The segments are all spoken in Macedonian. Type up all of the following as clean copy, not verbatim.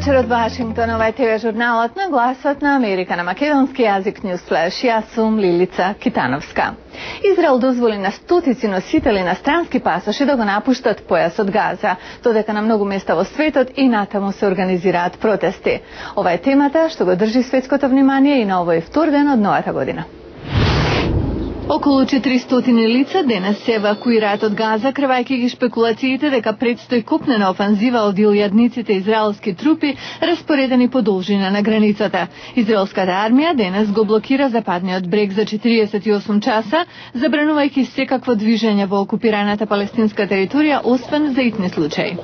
вечер од Вашингтон, ова е ТВ журналот на Гласот на Америка на македонски јазик Newsflash. Јас сум Лилица Китановска. Израел дозволи на стотици носители на странски пасоши да го напуштат појасот Газа, додека на многу места во светот и натаму се организираат протести. Ова е темата што го држи светското внимание и на овој втор ден од новата година. Околу 400 лица денес се евакуираат од Газа, кревајќи ги шпекулациите дека предстои копнена офанзива од илјадниците израелски трупи распоредени по должина на границата. Израелската армија денес го блокира западниот брег за 48 часа, забранувајќи секакво движење во окупираната палестинска територија, освен за итни случаи.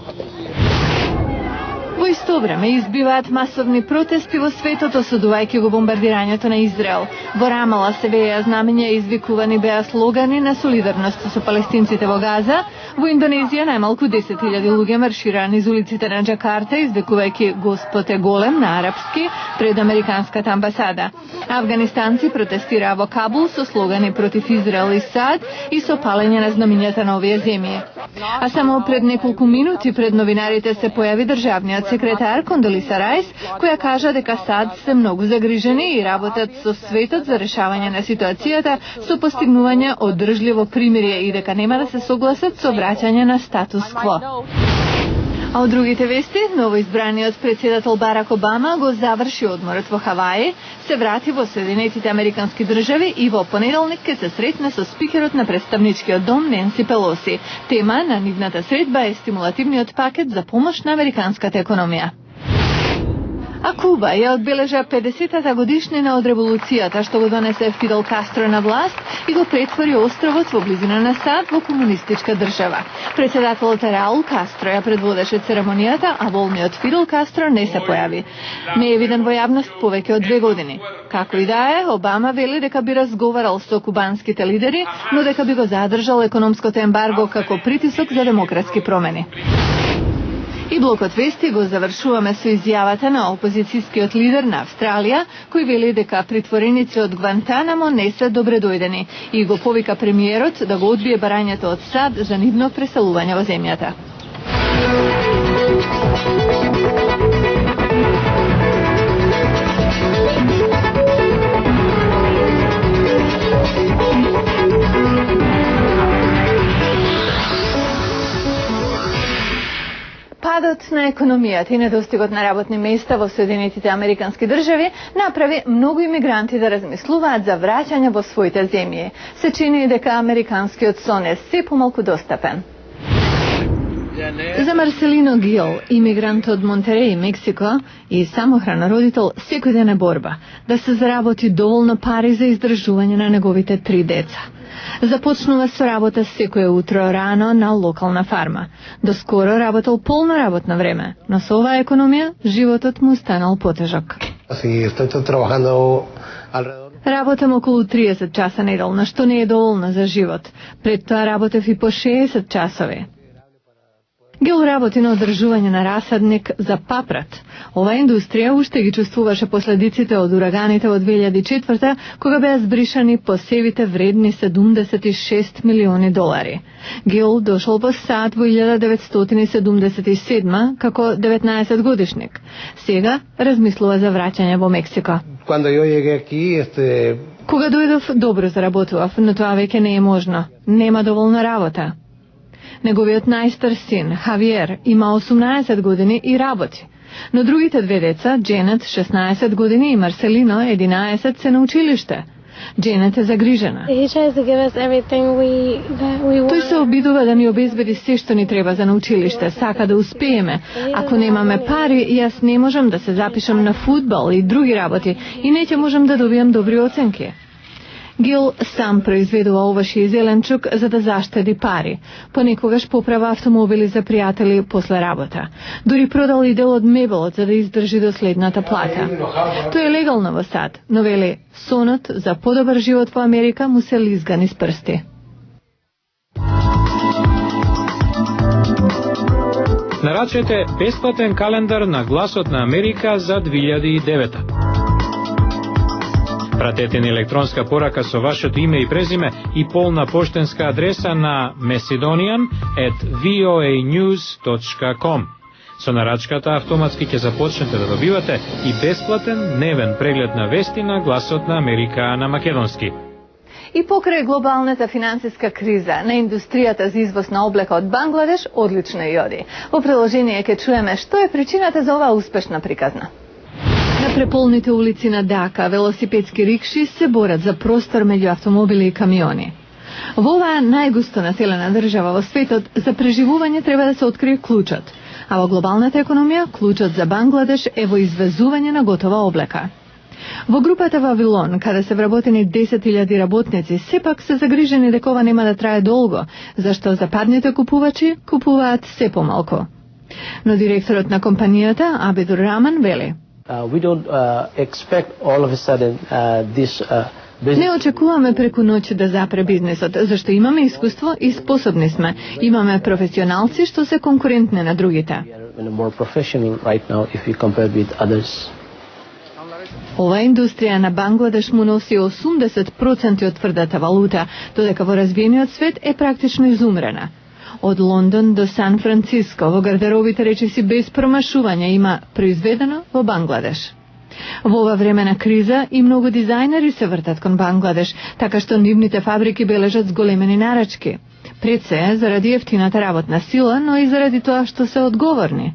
Во исто време избиваат масовни протести во светот, осудувајќи го бомбардирањето на Израел. Во Рамала се веја знамења, извикувани беа слогани на солидарност со палестинците во Газа. Во Индонезија најмалку 10.000 луѓе маршираа низ улиците на Джакарта, извикувајќи Господ е голем на арапски пред американската амбасада. Афганистанци протестираа во Кабул со слогани против Израел и САД и со палење на знамењата на овие земји. А само пред неколку минути пред новинарите се појави државниот секретар Кондолиса Рајс, која кажа дека САД се многу загрижени и работат со светот за решавање на ситуацијата со постигнување одржливо примирие и дека нема да се согласат со враќање на статус кво. А од другите вести, новоизбраниот председател Барак Обама го заврши одморот во Хаваи, се врати во Соединетите Американски држави и во понеделник ќе се сретне со спикерот на Претставничкиот дом Ненси Пелоси. Тема на нивната средба е стимулативниот пакет за помош на американската економија. А Куба ја одбележа 50-та годишнина од револуцијата што го донесе Фидел Кастро на власт и го претвори островот во близина на САД во комунистичка држава. Председателот Раул Кастро ја предводеше церемонијата, а волниот Фидел Кастро не се појави. Не е виден во јавност повеќе од 2 години. Како и да е, Обама вели дека би разговарал со кубанските лидери, но дека би го задржал економското ембарго како притисок за демократски промени. И блокот вести го завршуваме со изјавата на опозицијскиот лидер на Австралија, кој вели дека притвореници од Гвантанамо не се добредојдени и го повика премиерот да го одбие барањето од САД за нивно преселување во земјата. Падот на економијата и недостигот на работни места во Соединетите Американски држави направи многу имигранти да размислуваат за враќање во своите земји. Се чини дека американскиот сон е се помалку достапен. За Марселино Гил, имигрант од Монтереј, Мексико и самохран родител, секој ден е борба да се заработи доволно пари за издржување на неговите 3 деца. Започнува со работа секое утро рано на локална фарма. Доскоро работел полно работно време, но со оваа економија животот му станал потежок. Работам околу 30 часа неделно, што не е доволно за живот. Пред тоа работев и по 60 часови. Гил работи на одржување на расадник за папрат. Ова индустрија уште ги чувствуваше последиците од ураганите во 2004, кога беа збришани посевите вредни $76 милиони. Гил дошол во САД во 1977 како 19 годишник. Сега размислува за враќање во Мексико. Кога дојдов, добро заработував, но тоа веќе не е можно. Нема доволно работа. Неговиот најстар син, Хавиер, има 18 години и работи. Но другите 2 деца, Дженет, 16 години и Марселино, 11, се на училиште. Дженет е загрижена. Тој се обидува да ни обезбеди се што ни треба за на училиште, сака да успееме. Ако немаме пари, јас не можам да се запишам на фудбал и други работи и не ќе можам да добијам добри оценки. Гил сам произведува овошје и зеленчук за да заштеди пари. Понекогаш поправа автомобили за пријатели после работа. Дури продал и дел од мебелот за да издржи до следната плата. Тоа е легално во САД, но вели сонот за подобар живот во Америка му се лизга низ прсти. Нарачете бесплатен календар на Гласот на Америка за 2009. Пратете ни електронска порака со вашето име и презиме и полна поштенска адреса на macedonian@voanews.com. Со нарачката автоматски ќе започнете да добивате и бесплатен дневен преглед на вести на Гласот на Америка на македонски. И покрај глобалната финансиска криза на индустријата за извоз на облека од Бангладеш одлично и оди. Во приложение ќе чуеме што е причината за оваа успешна приказна. На преполните улици на Дака велосипедски рикши се борат за простор меѓу автомобили и камиони. Во оваа најгусто населена држава во светот за преживување треба да се открие клучот, а во глобалната економија клучот за Бангладеш е во извезување на готова облека. Во групата Вавилон, каде се вработени 10.000 работници, сепак се загрижени дека ова нема да трае долго, зашто западните купувачи купуваат се помалку. Но директорот на компанијата, Абидур Раман, вели: We don't expect all of a sudden this Не очекуваме преку ноќ да запре бизнисот, зашто имаме искуство и способни сме. Имаме професионалци што се конкурентни на другите. Ова индустрија на Бангладеш му носи 80% од тврдата валута, додека во развиениот свет е практично изумрена. Од Лондон до Сан Франциско во гардеробите речиси без промашување има произведено во Бангладеш. Во ова време на криза и многу дизајнери се вртат кон Бангладеш, така што нивните фабрики бележат зголемени нарачки. Пред се заради ефтината работна сила, но и заради тоа што се одговорни.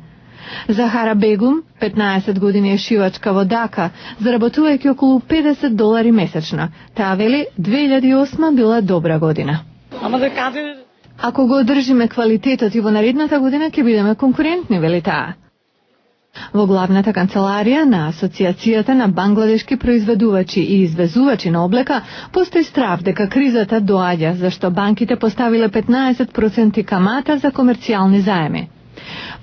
Захара Бегум, 15 години е шивачка во Дака, заработувајќи околу $50 месечно. Таа вели 2008 била добра година. Ако го одржиме квалитетот и во наредната година ќе бидеме конкурентни, вели таа. Во главната канцеларија на Асоциацијата на бангладешки произведувачи и извезувачи на облека постои страв дека кризата доаѓа, зашто банките поставиле 15% камата за комерцијални заеми.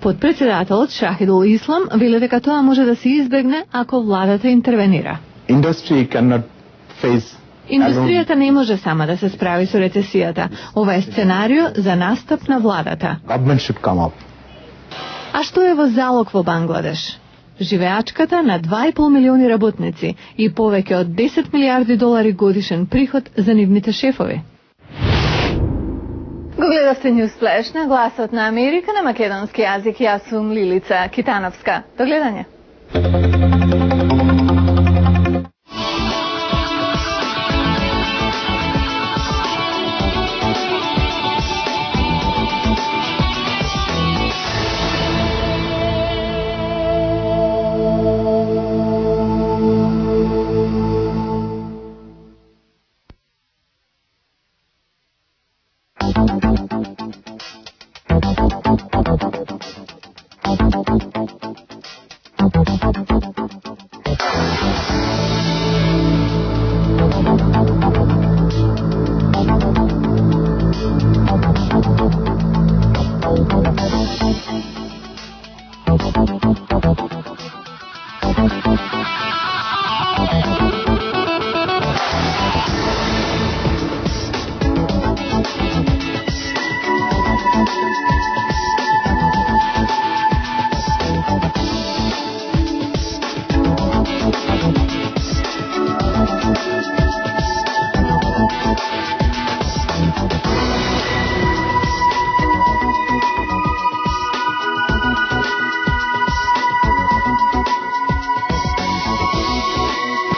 Подпредседателот Шахидул Ислам вели дека тоа може да се избегне ако владата интервенира. Индустријата не може сама да се справи со рецесијата. Ова е сценарио за настап на владата. А што е во залог во Бангладеш? Живеачката на 2,5 милиони работници и повеќе од $10 милиарди годишен приход за нивните шефови. Го гледавте News Flash на Гласот на Америка на македонски јазик. Јас сум Лилица Китановска. До гледање.